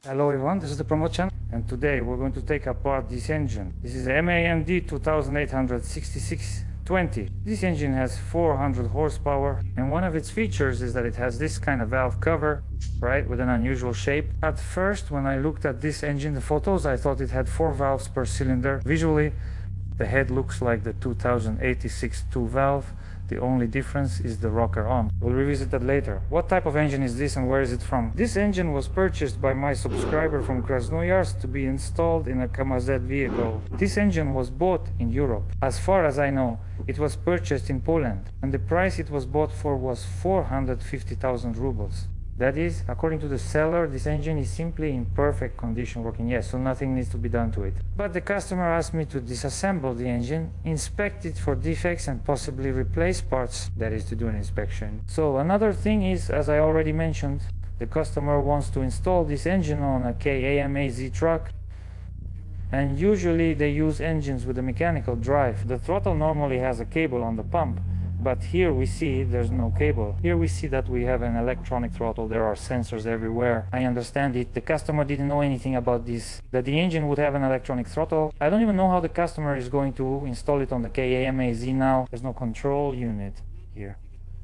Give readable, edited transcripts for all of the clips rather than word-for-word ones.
Hello everyone, this is the Promote channel, and today we're going to take apart this engine. This is MAND 2866-20. This engine has 400 horsepower, and one of its features is that it has this kind of valve cover, right, with an unusual shape. At first, when I looked at this engine, the photos, I thought it had 4 valves per cylinder. Visually, the head looks like the 2086 2-valve. The only difference is the rocker arm. We'll revisit that later. What type of engine is this and where is it from? This engine was purchased by my subscriber from Krasnoyarsk to be installed in a Kamaz vehicle. This engine was bought in Europe. As far as I know, it was purchased in Poland, and the price it was bought for was 450,000 rubles. That is, according to the seller, this engine is simply in perfect condition working, yes, so nothing needs to be done to it. But the customer asked me to disassemble the engine, inspect it for defects and possibly replace parts, that is to do an inspection. So another thing is, as I already mentioned, the customer wants to install this engine on a KAMAZ truck, and usually they use engines with a mechanical drive. The throttle normally has a cable on the pump, but here we see there's no cable. Here we see that we have an electronic throttle. There are sensors everywhere. I understand it. The customer didn't know anything about this, that the engine would have an electronic throttle. I don't even know how the customer is going to install it on the KAMAZ now. There's no control unit here.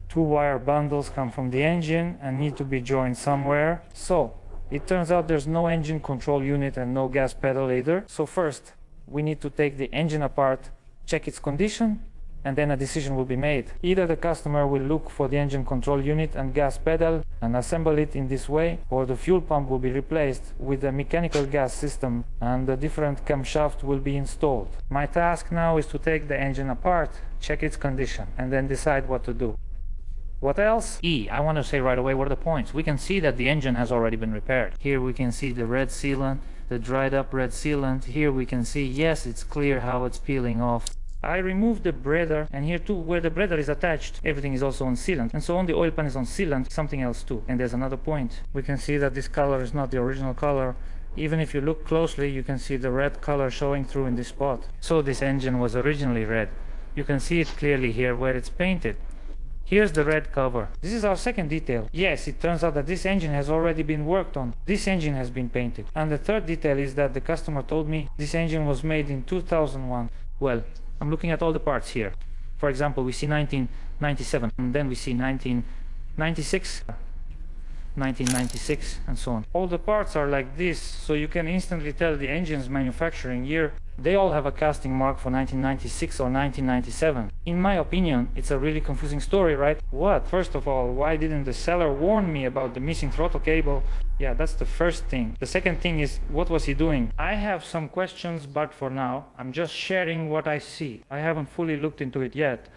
2 wire bundles come from the engine and need to be joined somewhere. So it turns out there's no engine control unit and no gas pedal either. So first we need to take the engine apart, check its condition, and then a decision will be made. Either the customer will look for the engine control unit and gas pedal and assemble it in this way, or the fuel pump will be replaced with a mechanical gas system and a different camshaft will be installed. My task now is to take the engine apart, check its condition, and then decide what to do. What else? I want to say right away what are the points. We can see that the engine has already been repaired. Here we can see the red sealant, the dried up red sealant. Here we can see, yes, it's clear how it's peeling off. I removed the breather, and here too, where the breather is attached, everything is also on sealant, and so on the oil pan is on sealant, something else too. And there's another point. We can see that this color is not the original color. Even if you look closely, you can see the red color showing through in this spot. So this engine was originally red. You can see it clearly here where it's painted. Here's the red cover. This is our second detail. Yes, it turns out that this engine has already been worked on. This engine has been painted. And the third detail is that the customer told me this engine was made in 2001. Well, I'm looking at all the parts here. For example, we see 1997, and then we see 1996, 1996, and so on. All the parts are like this, so you can instantly tell the engine's manufacturing year. They all have a casting mark for 1996 or 1997. In my opinion, it's a really confusing story, right? What? First of all, why didn't the seller warn me about the missing throttle cable? Yeah, that's the first thing. The second thing is, what was he doing? I have some questions, but for now, I'm just sharing what I see. I haven't fully looked into it yet,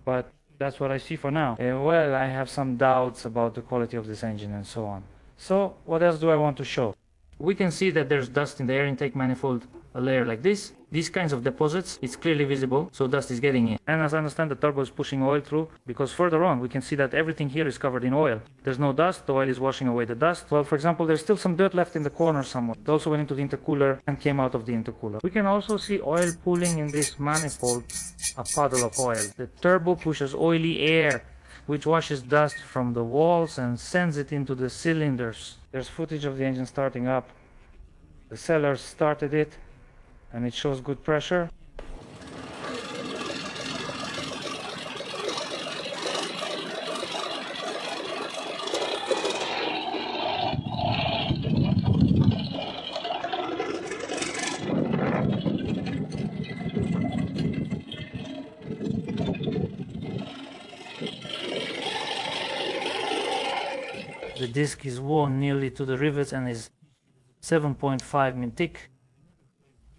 but that's what I see for now. Well, I have some doubts about the quality of this engine and so on. So, what else do I want to show? We can see that there's dust in the air intake manifold, a layer like this. These kinds of deposits, it's clearly visible, so dust is getting in. And as I understand, the turbo is pushing oil through, because further on we can see that everything here is covered in oil. There's no dust, the oil is washing away the dust. Well, for example, there's still some dirt left in the corner somewhere. It also went into the intercooler and came out of the intercooler. We can also see oil pooling in this manifold, a puddle of oil. The turbo pushes oily air, which washes dust from the walls and sends it into the cylinders. There's footage of the engine starting up. The seller started it, and it shows good pressure. The disc is worn nearly to the rivets and is 7.5 mm thick,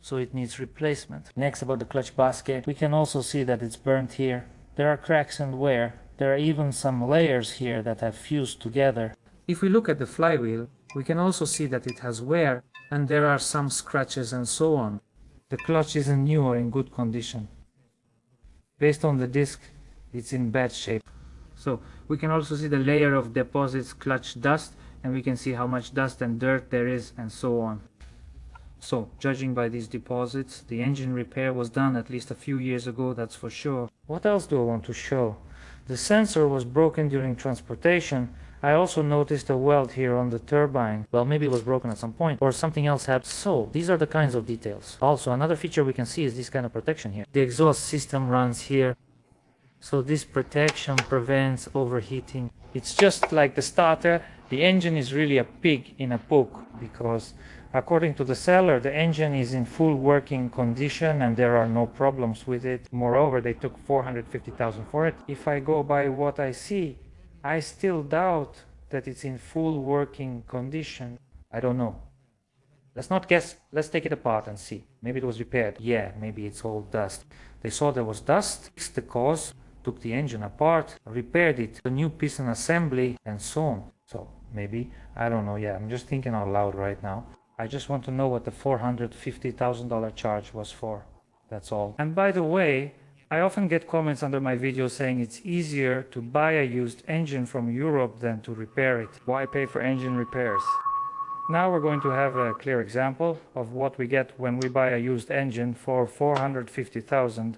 so it needs replacement. Next, about the clutch basket, we can also see that it's burnt here. There are cracks and wear. There are even some layers here that have fused together. If we look at the flywheel, we can also see that it has wear, and there are some scratches and so on. The clutch isn't new or in good condition. Based on the disc, it's in bad shape. So we can also see the layer of deposits, clutch dust, and we can see how much dust and dirt there is and so on. So, judging by these deposits, the engine repair was done at least a few years ago, that's for sure. What else do I want to show? The sensor was broken during transportation. I also noticed a weld here on the turbine. Well, maybe it was broken at some point or something else happened. So these are the kinds of details. Also, another feature we can see is this kind of protection here. The exhaust system runs here. So this protection prevents overheating. It's just like the starter. The engine is really a pig in a poke because according to the seller, the engine is in full working condition and there are no problems with it. Moreover, they took $450,000 for it. If I go by what I see, I still doubt that it's in full working condition. I don't know. Let's not guess. Let's take it apart and see. Maybe it was repaired. Yeah, maybe it's all dust. They saw there was dust, fixed the cause, took the engine apart, repaired it, a new piston assembly, and so on. So maybe, I don't know. Yeah, I'm just thinking out loud right now. I just want to know what the $450,000 charge was for. That's all. And by the way, I often get comments under my videos saying it's easier to buy a used engine from Europe than to repair it. Why pay for engine repairs? Now we're going to have a clear example of what we get when we buy a used engine for $450,000.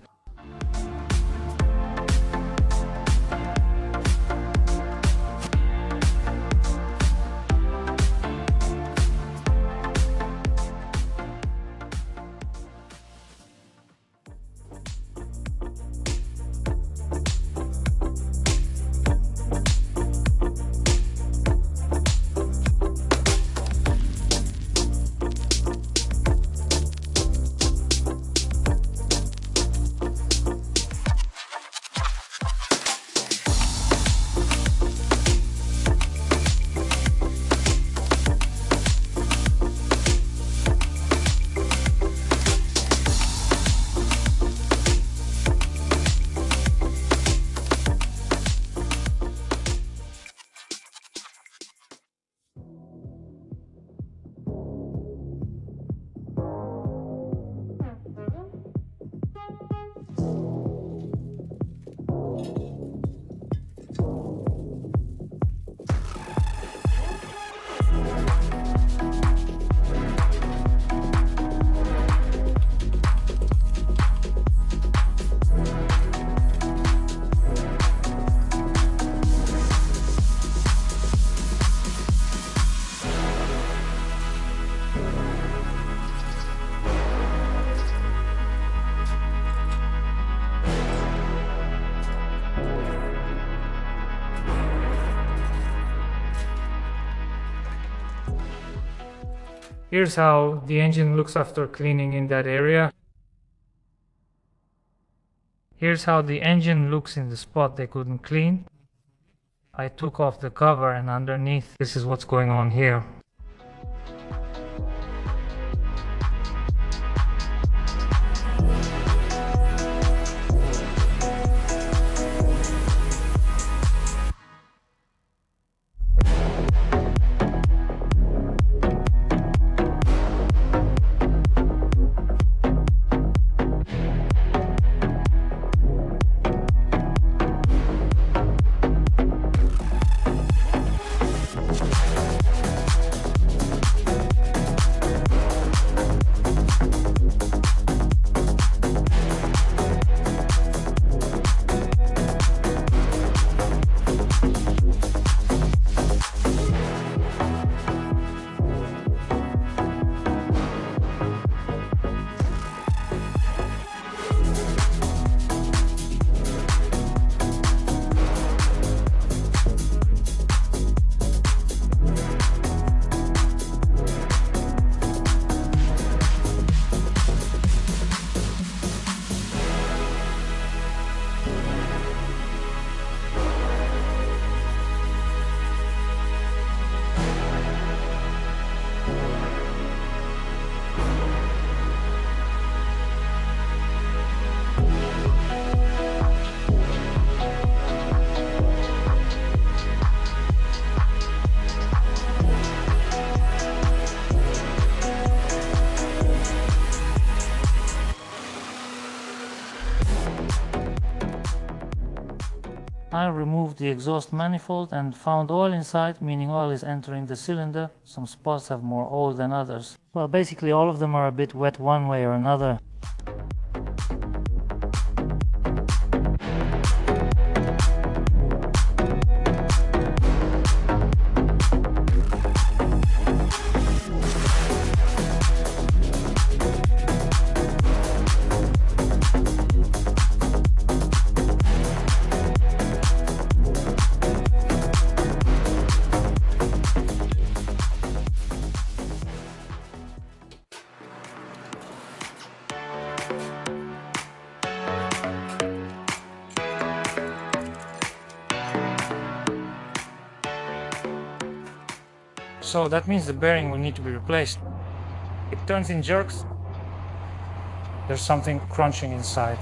Here's how the engine looks after cleaning in that area. Here's how the engine looks in the spot they couldn't clean. I took off the cover and underneath, this is what's going on here. I removed the exhaust manifold and found oil inside, meaning oil is entering the cylinder. Some spots have more oil than others. Well, basically all of them are a bit wet one way or another. So that means the bearing will need to be replaced. It turns in jerks. There's something crunching inside.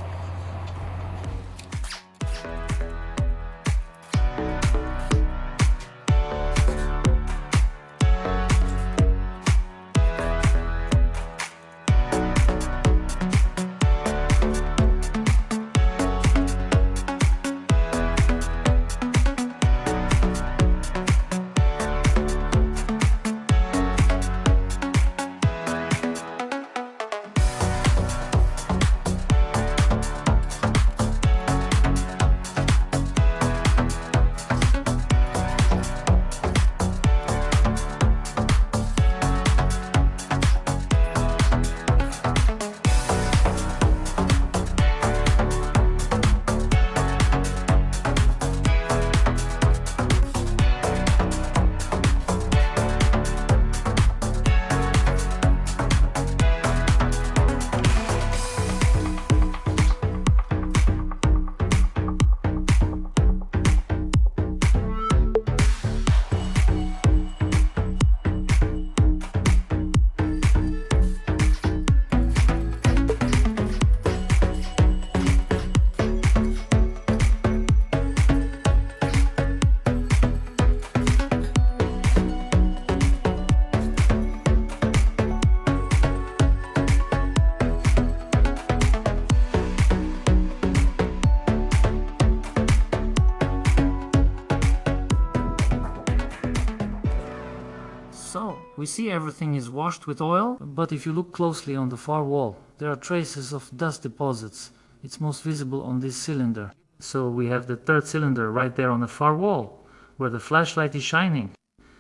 So, we see everything is washed with oil, but if you look closely on the far wall, there are traces of dust deposits. It's most visible on this cylinder. So we have the third cylinder right there on the far wall, where the flashlight is shining.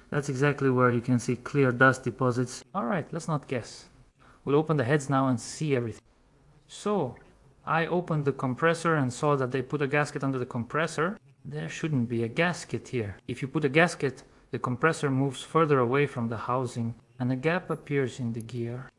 That's exactly where you can see clear dust deposits. Alright, let's not guess. We'll open the heads now and see everything. So, I opened the compressor and saw that they put a gasket under the compressor. There shouldn't be a gasket here. If you put a gasket, the compressor moves further away from the housing and a gap appears in the gear.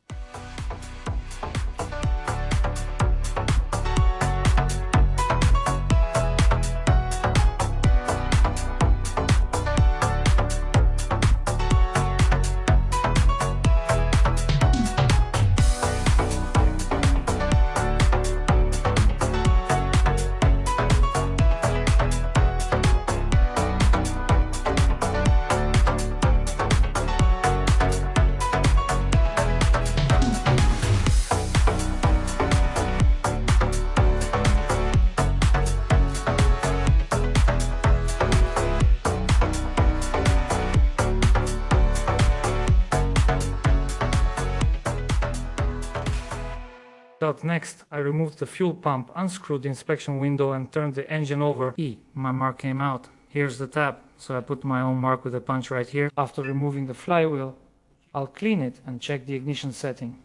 Up next, I removed the fuel pump, unscrewed the inspection window and turned the engine over. My mark came out. Here's the tab, so I put my own mark with a punch right here. After removing the flywheel, I'll clean it and check the ignition setting.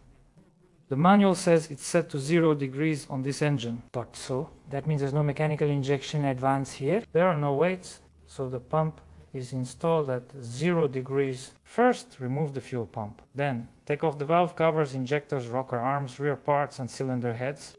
The manual says it's set to 0 degrees on this engine. But so, that means there's no mechanical injection advance here. There are no weights, so the pump is installed at 0 degrees. First, remove the fuel pump. Then, take off the valve covers, injectors, rocker arms, rear parts and cylinder heads.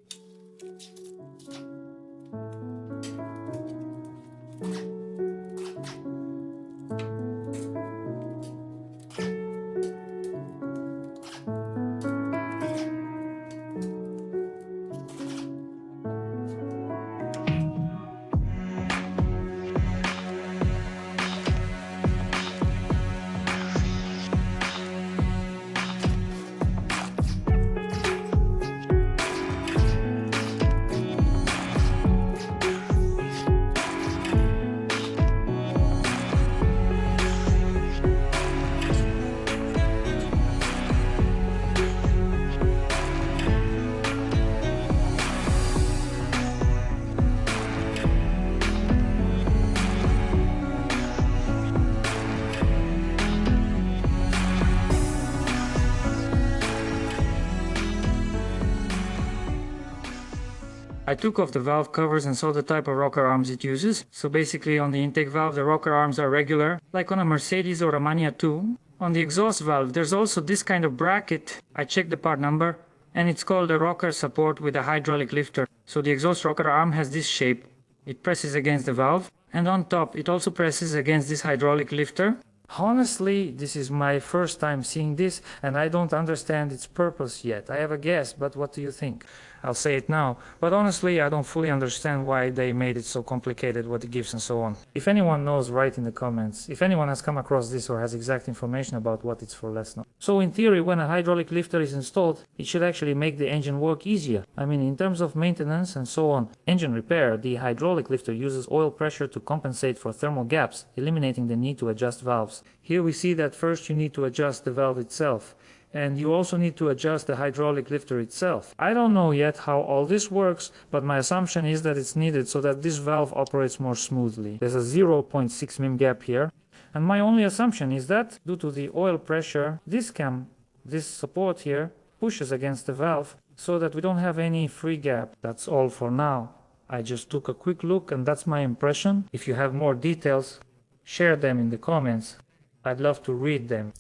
I took off the valve covers and saw the type of rocker arms it uses. So basically on the intake valve the rocker arms are regular, like on a Mercedes or a Mania 2. On the exhaust valve there's also this kind of bracket. I checked the part number and it's called a rocker support with a hydraulic lifter. So the exhaust rocker arm has this shape. It presses against the valve and on top it also presses against this hydraulic lifter. Honestly, this is my first time seeing this, and I don't understand its purpose yet. I have a guess, but what do you think? I'll say it now, but honestly, I don't fully understand why they made it so complicated, what it gives and so on. If anyone knows, write in the comments. If anyone has come across this or has exact information about what it's for, let us know. So in theory, when a hydraulic lifter is installed, it should actually make the engine work easier. I mean, in terms of maintenance and so on, engine repair, the hydraulic lifter uses oil pressure to compensate for thermal gaps, eliminating the need to adjust valves. Here we see that first you need to adjust the valve itself, and you also need to adjust the hydraulic lifter itself. I don't know yet how all this works, but my assumption is that it's needed so that this valve operates more smoothly. There's a 0.6 mm gap here, and my only assumption is that due to the oil pressure, this support here pushes against the valve so that we don't have any free gap. That's all for now. I just took a quick look and that's my impression. If you have more details, share them in the comments. I'd love to read them.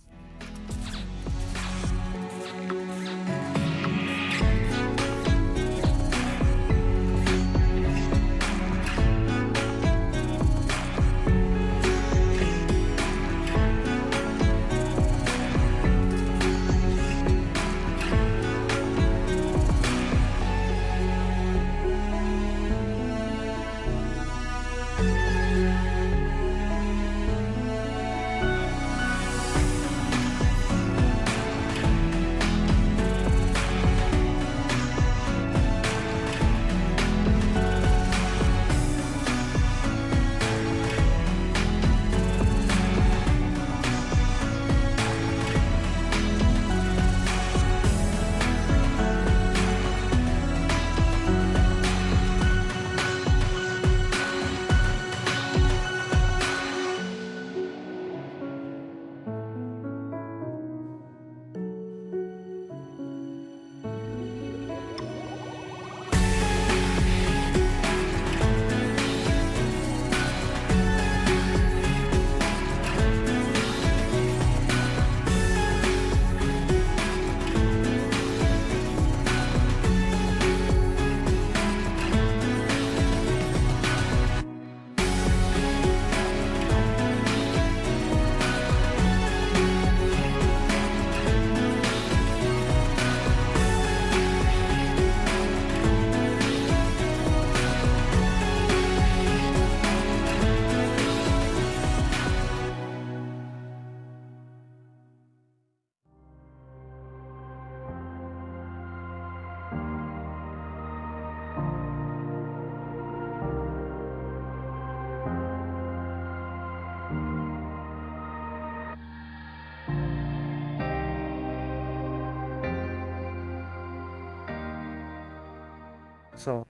So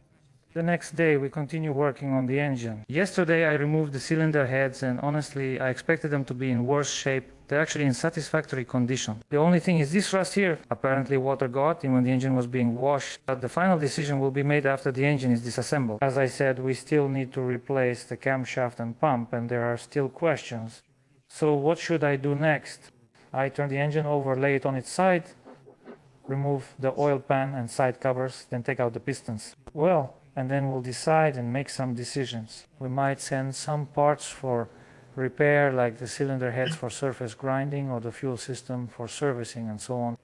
the next day we continue working on the engine. Yesterday I removed the cylinder heads and honestly I expected them to be in worse shape. They're actually in satisfactory condition. The only thing is this rust here. Apparently water got in when the engine was being washed, but the final decision will be made after the engine is disassembled. As I said, we still need to replace the camshaft and pump and there are still questions. So what should I do next? I turn the engine over, lay it on its side, remove the oil pan and side covers, then take out the pistons. Well, and then we'll decide and make some decisions. We might send some parts for repair, like the cylinder heads for surface grinding or the fuel system for servicing and so on.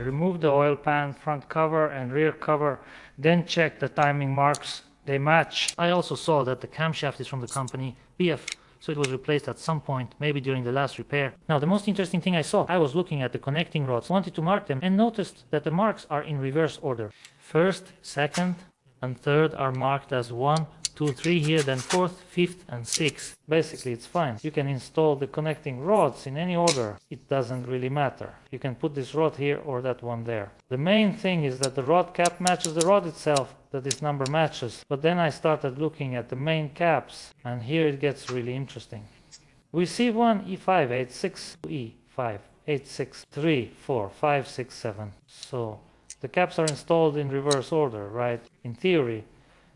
removed the oil pan, front cover and rear cover, then checked the timing marks. They match. I also saw that the camshaft is from the company BF, so it was replaced at some point, maybe during the last repair. Now, the most interesting thing I saw, I was looking at the connecting rods, wanted to mark them, and noticed that the marks are in reverse order. First, second, and third are marked as 1, 2, 3 here, then 4th, 5th, and 6th. Basically, it's fine. You can install the connecting rods in any order. It doesn't really matter. You can put this rod here or that one there. The main thing is that the rod cap matches the rod itself, that this number matches. But then I started looking at the main caps, and here it gets really interesting. We see one E586, E586, 3, 4, 5, 6, 7. So the caps are installed in reverse order, right? In theory.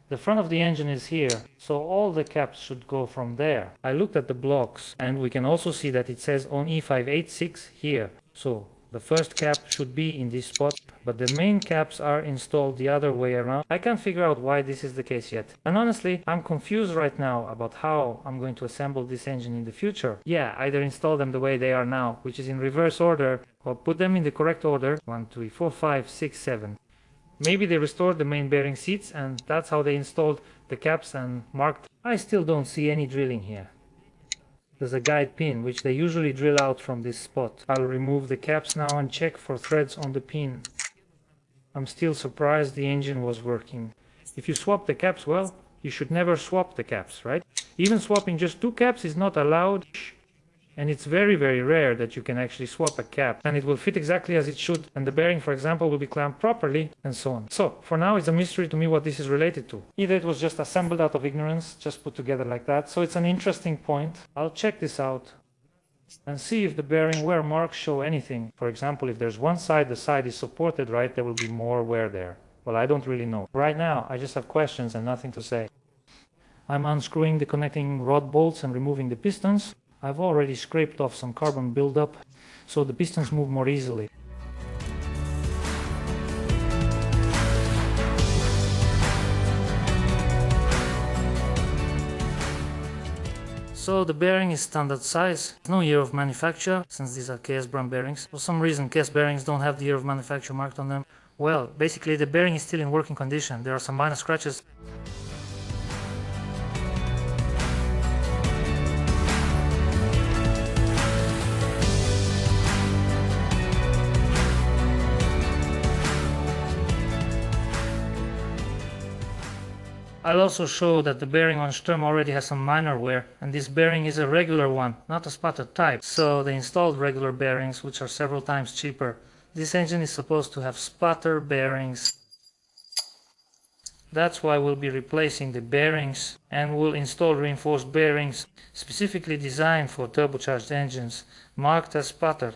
The front of the engine is here, so all the caps should go from there. I looked at the blocks, and we can also see that it says on E586 here. So the first cap should be in this spot, but the main caps are installed the other way around. I can't figure out why this is the case yet. And honestly, I'm confused right now about how I'm going to assemble this engine in the future. Yeah, either install them the way they are now, which is in reverse order, or put them in the correct order. 1, 2, 3, 4, 5, 6, 7. Maybe they restored the main bearing seats and that's how they installed the caps and marked. I still don't see any drilling here. There's a guide pin which they usually drill out from this spot. I'll remove the caps now and check for threads on the pin. I'm still surprised the engine was working. If you swap the caps, well, you should never swap the caps, right? Even swapping just 2 caps is not allowed. And it's very, very rare that you can actually swap a cap and it will fit exactly as it should, and the bearing, for example, will be clamped properly, and so on. So for now it's a mystery to me what this is related to. Either it was just assembled out of ignorance, just put together like that. So it's an interesting point. I'll check this out and see if the bearing wear marks show anything. For example, if there's one side the side is supported, right, there will be more wear there. Well, I don't really know. Right now I just have questions and nothing to say. I'm unscrewing the connecting rod bolts and removing the pistons. I've already scraped off some carbon buildup, so the pistons move more easily. So the bearing is standard size, no year of manufacture, since these are KS brand bearings. For some reason KS bearings don't have the year of manufacture marked on them. Well, basically the bearing is still in working condition. There are some minor scratches. I'll also show that the bearing on Sturm already has some minor wear, and this bearing is a regular one, not a spattered type. So they installed regular bearings, which are several times cheaper. This engine is supposed to have spatter bearings. That's why we'll be replacing the bearings, and we'll install reinforced bearings specifically designed for turbocharged engines, marked as spatter.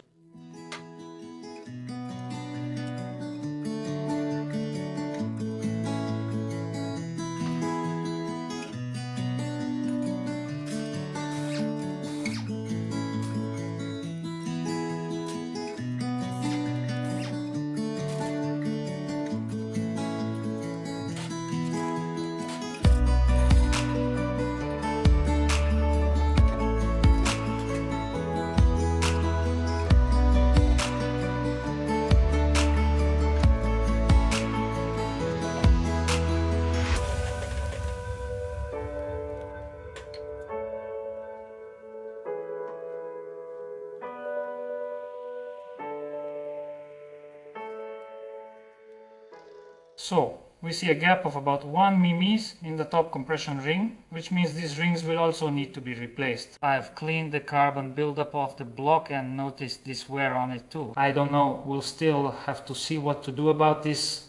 So we see a gap of about 1 mm in the top compression ring, which means these rings will also need to be replaced. I've cleaned the carbon buildup off the block and noticed this wear on it too. I don't know, we'll still have to see what to do about this,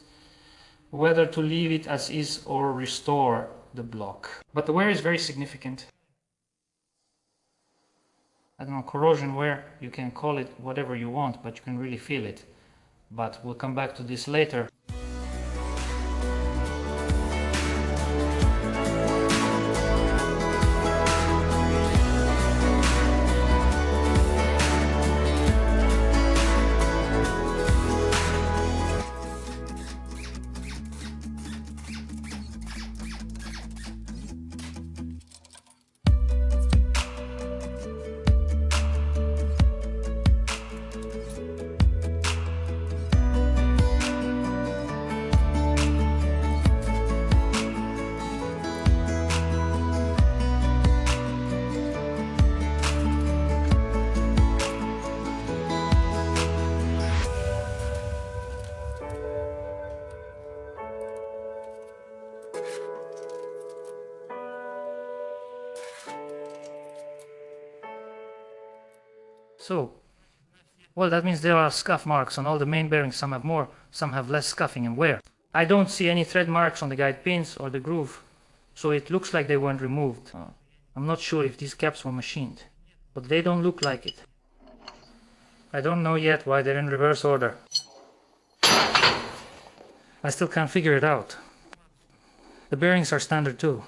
whether to leave it as is or restore the block. But the wear is very significant. I don't know, corrosion wear, you can call it whatever you want, but you can really feel it. But we'll come back to this later. So, well, that means there are scuff marks on all the main bearings. Some have more, some have less scuffing and wear. I don't see any thread marks on the guide pins or the groove, so it looks like they weren't removed. I'm not sure if these caps were machined, but they don't look like it. I don't know yet why they're in reverse order. I still can't figure it out. The bearings are standard too.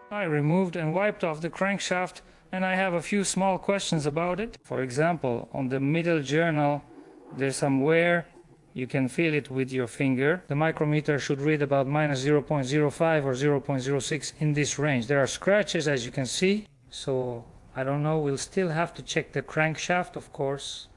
I removed and wiped off the crankshaft, and I have a few small questions about it. For example, on the middle journal there's some wear. You can feel it with your finger. The micrometer should read about minus 0.05 or 0.06 in this range. There are scratches, as you can see, so I don't know, we'll still have to check the crankshaft, of course.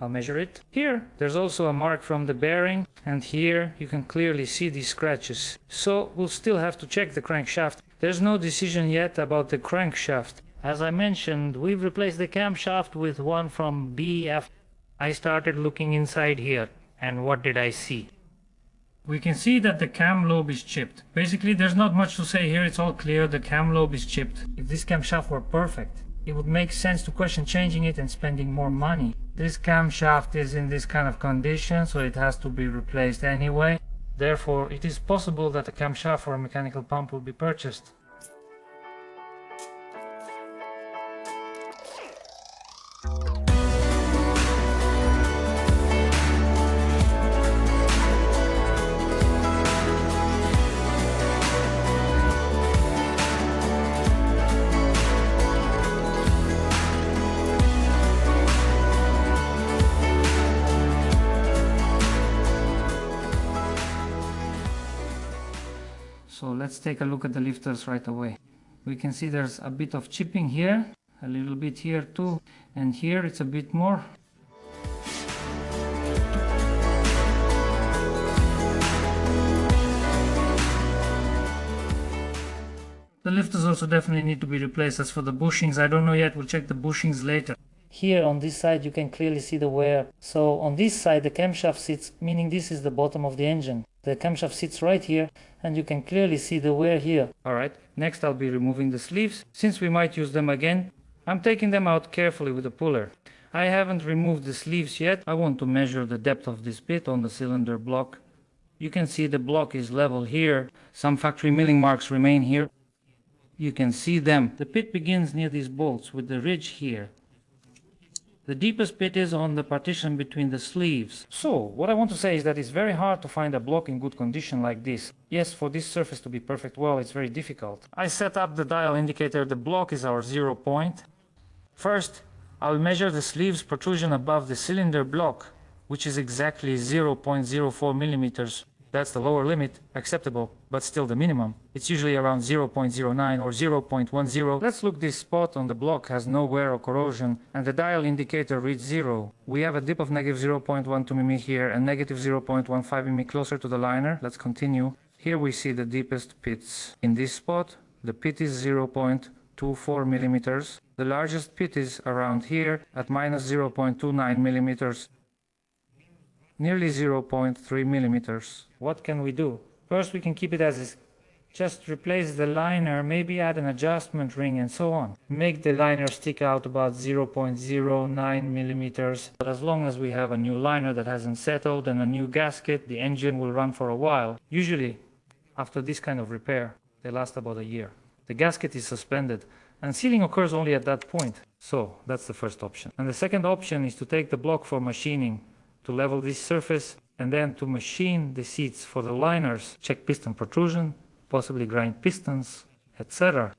I'll measure it. Here, there's also a mark from the bearing, and here you can clearly see these scratches. So we'll still have to check the crankshaft. There's no decision yet about the crankshaft. As I mentioned, we've replaced the camshaft with one from BF. I started looking inside here, and what did I see? We can see that the cam lobe is chipped. Basically, there's not much to say here, it's all clear, the cam lobe is chipped. If this camshaft were perfect, it would make sense to question changing it and spending more money. This camshaft is in this kind of condition, so it has to be replaced anyway. Therefore, it is possible that a camshaft or a mechanical pump will be purchased. So let's take a look at the lifters right away. We can see there's a bit of chipping here, a little bit here too, and here it's a bit more. The lifters also definitely need to be replaced. As for the bushings, I don't know yet, we'll check the bushings later. Here on this side you can clearly see the wear. So on this side the camshaft sits, meaning this is the bottom of the engine. The camshaft sits right here, and you can clearly see the wear here. Alright, next I'll be removing the sleeves. Since we might use them again, I'm taking them out carefully with a puller. I haven't removed the sleeves yet. I want to measure the depth of this bit on the cylinder block. You can see the block is level here. Some factory milling marks remain here. You can see them. The pit begins near these bolts with the ridge here. The deepest pit is on the partition between the sleeves. So, what I want to say is that it's very hard to find a block in good condition like this. Yes, for this surface to be perfect well, it's very difficult. I set up the dial indicator. The block is our 0 point. First, I'll measure the sleeves protrusion above the cylinder block, which is exactly 0.04 millimeters. That's the lower limit, acceptable, but still the minimum. It's usually around 0.09 or 0.10. Let's look. This spot on the block has no wear or corrosion, and the dial indicator reads 0. We have a dip of negative 0.12 mm here and negative 0.15 mm closer to the liner. Let's continue. Here we see the deepest pits. In this spot, the pit is 0.24 millimeters. The largest pit is around here at minus 0.29 millimeters. Nearly 0.3 millimeters. What can we do? First, we can keep it as is. Just replace the liner, maybe add an adjustment ring and so on. Make the liner stick out about 0.09 millimeters. But as long as we have a new liner that hasn't settled and a new gasket, the engine will run for a while. Usually, after this kind of repair, they last about a year. The gasket is suspended, and sealing occurs only at that point. So, that's the first option. And the second option is to take the block for machining, to level this surface, and then to machine the seats for the liners, check piston protrusion, possibly grind pistons, etc.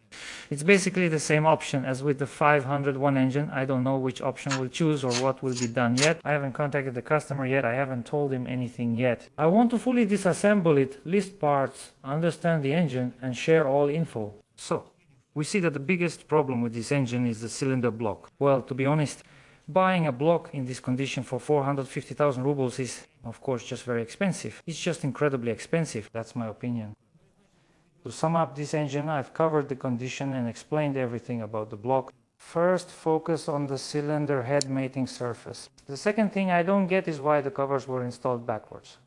It's basically the same option as with the 501 engine. I don't know which option we'll choose or what will be done yet. I haven't contacted the customer yet. I haven't told him anything yet. I want to fully disassemble it, list parts, understand the engine, and share all info. So, we see that the biggest problem with this engine is the cylinder block. Well, to be honest, buying a block in this condition for 450,000 rubles is, of course, just very expensive. It's just incredibly expensive. That's my opinion. To sum up this engine, I've covered the condition and explained everything about the block. First, focus on the cylinder head mating surface. The second thing I don't get is why the covers were installed backwards.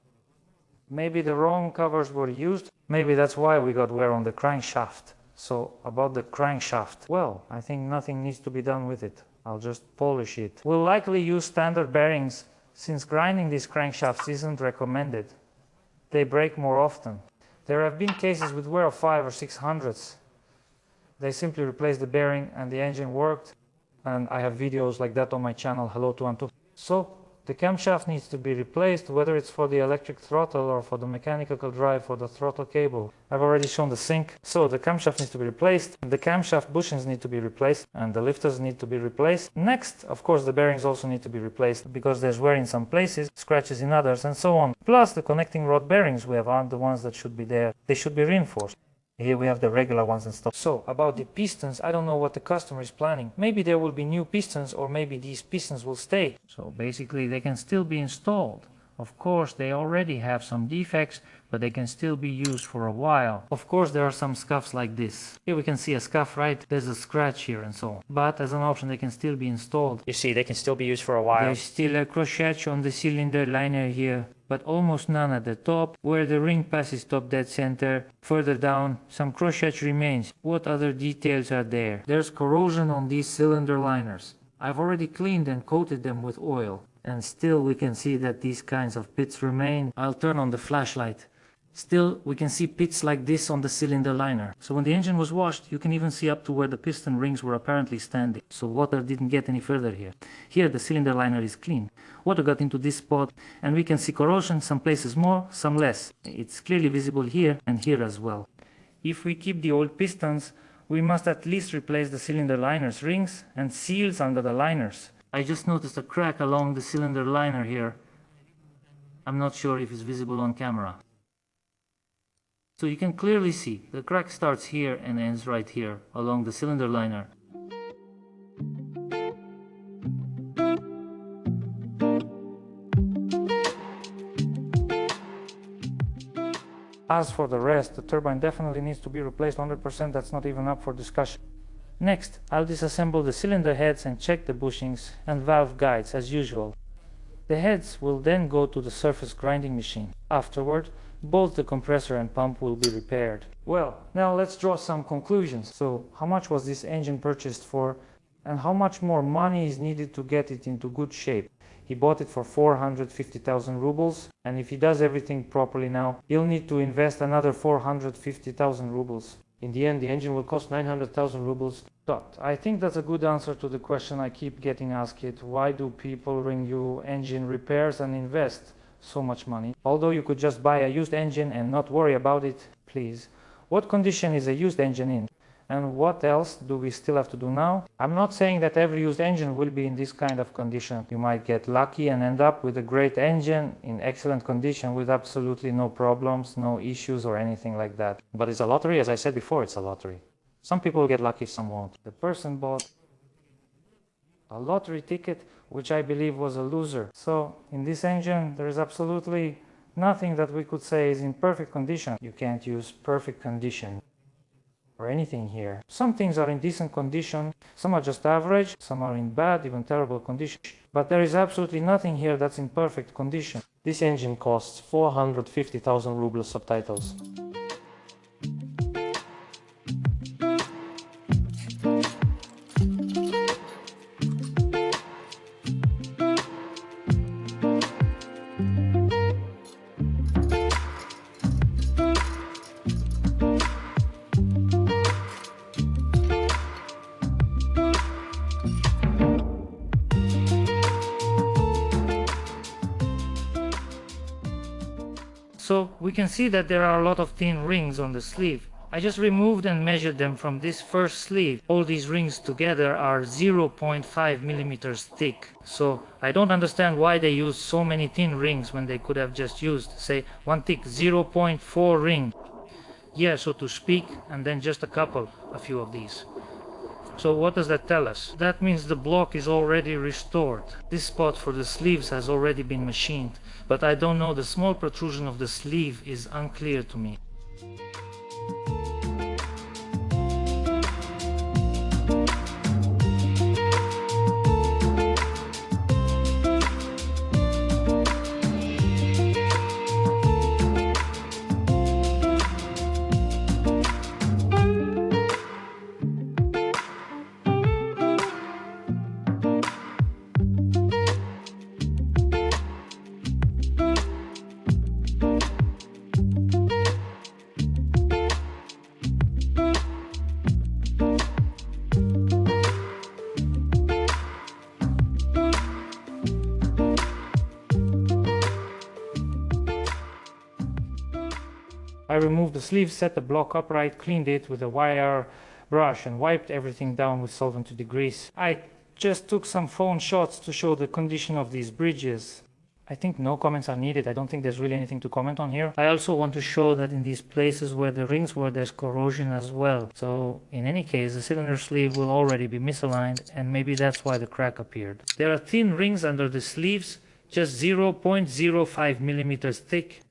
Maybe the wrong covers were used. Maybe that's why we got wear on the crankshaft. So about the crankshaft, well, I think nothing needs to be done with it. I'll just polish it. We'll likely use standard bearings since grinding these crankshafts isn't recommended. They break more often. There have been cases with wear of 5 or 600s. They simply replaced the bearing and the engine worked, and I have videos like that on my channel, Hello to Antu. So the camshaft needs to be replaced, whether it's for the electric throttle or for the mechanical drive for the throttle cable. I've already shown the sink. So the camshaft needs to be replaced, the camshaft bushings need to be replaced, and the lifters need to be replaced. Next, of course, the bearings also need to be replaced because there's wear in some places, scratches in others, and so on. Plus the connecting rod bearings we have aren't the ones that should be there. They should be reinforced. Here we have the regular ones and stuff. So about the pistons, I don't know what the customer is planning. Maybe there will be new pistons, or maybe these pistons will stay. So basically they can still be installed. Of course they already have some defects, but they can still be used for a while. Of course there are some scuffs like this. Here we can see a scuff, right? There's a scratch here and so on. But as an option they can still be installed. You see, they can still be used for a while. There's still a crochet on the cylinder liner here, but almost none at the top, where the ring passes top dead center. Further down, some crochet remains. What other details are there? There's corrosion on these cylinder liners. I've already cleaned and coated them with oil, and still we can see that these kinds of pits remain. I'll turn on the flashlight. Still, we can see pits like this on the cylinder liner. So when the engine was washed, you can even see up to where the piston rings were apparently standing. So water didn't get any further here. Here the cylinder liner is clean. Water got into this spot, and we can see corrosion, some places more, some less. It's clearly visible here and here as well. If we keep the old pistons, we must at least replace the cylinder liner's rings and seals under the liners. I just noticed a crack along the cylinder liner here. I'm not sure if it's visible on camera. So you can clearly see the crack starts here and ends right here along the cylinder liner. As for the rest, the turbine definitely needs to be replaced 100%, that's not even up for discussion. Next, I'll disassemble the cylinder heads and check the bushings and valve guides as usual. The heads will then go to the surface grinding machine. Afterward, both the compressor and pump will be repaired. Well, now let's draw some conclusions. So, how much was this engine purchased for, and how much more money is needed to get it into good shape? He bought it for 450,000 rubles, and if he does everything properly now, he'll need to invest another 450,000 rubles. In the end, the engine will cost 900,000 rubles. But I think that's a good answer to the question I keep getting asked. Why do people ring you engine repairs and invest so much money? Although you could just buy a used engine and not worry about it, please. What condition is a used engine in? And what else do we still have to do now? I'm not saying that every used engine will be in this kind of condition. You might get lucky and end up with a great engine in excellent condition with absolutely no problems, no issues or anything like that. But it's a lottery, as I said before, it's a lottery. Some people will get lucky, some won't. The person bought a lottery ticket, which I believe was a loser. So in this engine, there is absolutely nothing that we could say is in perfect condition. You can't use perfect condition or anything here. Some things are in decent condition, some are just average, some are in bad, even terrible condition. But there is absolutely nothing here that's in perfect condition. This engine costs 450,000 rubles subtitles. So we can see that there are a lot of thin rings on the sleeve. I just removed and measured them from this first sleeve. All these rings together are 0.5 millimeters thick. So I don't understand why they use so many thin rings when they could have just used, say, one thick 0.4 ring. Yeah, so to speak, and then just a few of these. So what does that tell us? That means the block is already restored. This spot for the sleeves has already been machined, but I don't know, the small protrusion of the sleeve is unclear to me. I removed the sleeve, set the block upright, cleaned it with a wire brush and wiped everything down with solvent to degrease. I just took some phone shots to show the condition of these bridges. I think no comments are needed. I don't think there's really anything to comment on here. I also want to show that in these places where the rings were, there's corrosion as well. So in any case, the cylinder sleeve will already be misaligned, and maybe that's why the crack appeared. There are thin rings under the sleeves, just 0.05 millimeters thick.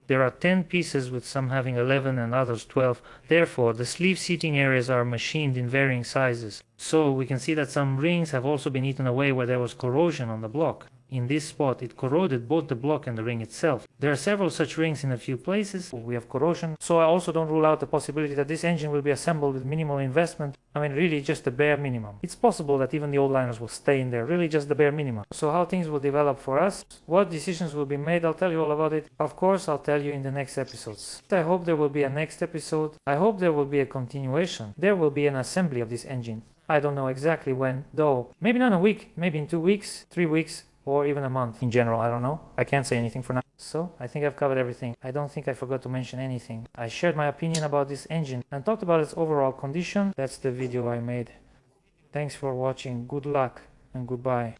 There are 10 pieces, with some having 11 and others 12. Therefore, the sleeve seating areas are machined in varying sizes. So we can see that some rings have also been eaten away where there was corrosion on the block. In this spot, it corroded both the block and the ring itself. There are several such rings in a few places. We have corrosion. So I also don't rule out the possibility that this engine will be assembled with minimal investment. I mean, really just the bare minimum. It's possible that even the old liners will stay in there, really just the bare minimum. So how things will develop for us, what decisions will be made, I'll tell you all about it. Of course, I'll tell you in the next episodes. I hope there will be a next episode. I hope there will be a continuation. There will be an assembly of this engine. I don't know exactly when, though. Maybe not a week, maybe in 2 weeks, 3 weeks, or even a month. In general, I don't know. I can't say anything for now. So, I think I've covered everything. I don't think I forgot to mention anything. I shared my opinion about this engine and talked about its overall condition. That's the video I made. Thanks for watching. Good luck and goodbye.